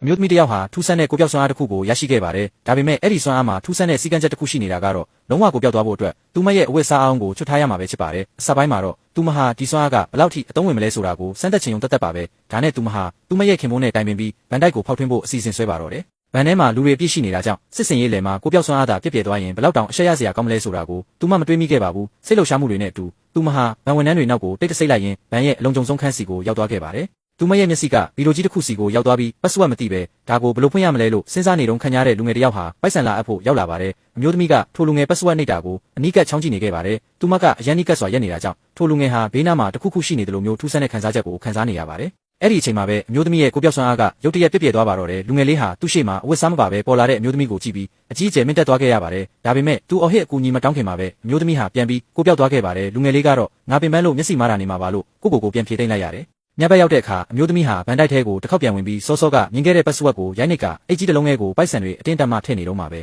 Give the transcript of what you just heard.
မျိုးသမီးတယောက်ဟာထူးဆန်းတဲ့ကိုပြောက်စွမ်းအားတစ်ခုကိုရရှိခဲ့ပါတယ်။ဒါပေမဲ့အဲ့ဒီစွမ်းအားမှာထူးဆန်းတဲ့စီကံချက်တစ်ခုရှိနေတာကတော့လုံးဝကိုပြောက်သွားဖို့အတွက်သူမရဲ့အဝတ်စားအောင်ကိုချွတ်ထားရမှာပဲဖြစ်ပါတယ်။အစပိုင်းမှာတော့သူမဟာဒီစွမ်းအားကဘယ်လောက်ထိအသုံးဝင်မလဲဆိုတာကိုစမ်းသပ်ချင်ုံတက်တက်ပါပဲ။ဒါနဲ့သူမဟာသူမရဲ့ခင်မုန်းနဲ့တိုင်ပင်ပြီးဗန်တိုက်ကိုဖောက်ထွင်းဖို့အစီအစဉ်ဆွဲပါတော့တယ်။ဗန်ထဲမှာလူတွေပြည့်ရှိနေတာကြောင့်စစ်စင်ရေးလယ်မှာကိုပြောက်စွမ်းအားသာပြည့်ပြည့်သွားရင်ဘယ်လောက်တောင်အရှက်ရစရာကောင်းမလဲဆိုတာကိုသူမမတွေးမိခဲ့ပါဘူး။စိတ်လှုပ်ရှားမှုတွေနဲ့အတူသူမဟာဗန်ဝန်ထမ်းတွေနောက်ကိုတိတ်တဆိတ်လိုက်ရင်ဗန်ရဲ့အလုံးကြုံဆုံးခန်းစီကိုရောက်သွားခဲ့ပါတယ်။သူမရဲ့မျက်စိကဗီဒီယိုကြီးတစ်ခုစီကိုရောက်သွားပြီးပတ်စဝတ်မသိပဲဒါကိုဘယ်လိုဖွင့်ရမလဲလို့စဉ်းစားနေတုန်းခံရတဲ့လူငယ်တစ်ယောက်ဟာပိုက်ဆံလာအပ်ဖို့ရောက်လာပါတယ်။အမျိုးသမီးကထိုလူငယ်ပတ်စဝတ်နှိပ်တာကိုအနီးကပ်ချောင်းကြည့်နေခဲ့ပါတယ်။သူမကအရန်နီးကပ်စွာရက်နေတာကြောင့်ထိုလူငယ်ဟာဘေးနားမှာတစ်ခုခုရှိနေတယ်လို့မျိုးထူးဆန်းတဲ့ခံစားချက်ကိုခံစားနေရပါတယ်။အဲ့ဒီအချိန်မှာပဲအမျိုးသမီးရဲ့ကိုပြောက်စွမ်းအားကရုတ်တရက်ပြည့်ပြည့်သွားပါတော့တယ်။လူငယ်လေးဟာသူ့ရှေ့မှာအဝတ်စားမပါပဲပေါ်လာတဲ့အမျိုးသမီးကိုကြည့်ပြီးအကြီးအကျယ်မြင့်တက်သွားခဲ့ရပါတယ်။ဒါပေမဲ့သူအော်ဟစ်အကူအညီမတောင်းခင်မှာပဲအမျိုးသမီးဟာပြန်ပြီးကိုပြောက်သွားခဲ့ပါတယ်။လူငယ်လေးကတော့ငါပင်ပန်းလို့မျက်စိမားတာနေမှာပါလို့ကိုပြန်ဖြေသိမ့်လိုက်ရတယ်။ညဘက်ရောက်တဲ့အခါအမျိုးသမီးဟာဗန်တိုက်ထဲကိုတစ်ခေါက်ပြန်ဝင်ပြီးစောစောကမြင်ခဲ့တဲ့ပတ်စဝတ်ကိုရိုက်နှိပ်ကအိတ်ကြီးတစ်လုံးငယ်ကိုပိုက်ဆံတွေအတင်းတမ်းမှထည့်နေတော့မှာပဲ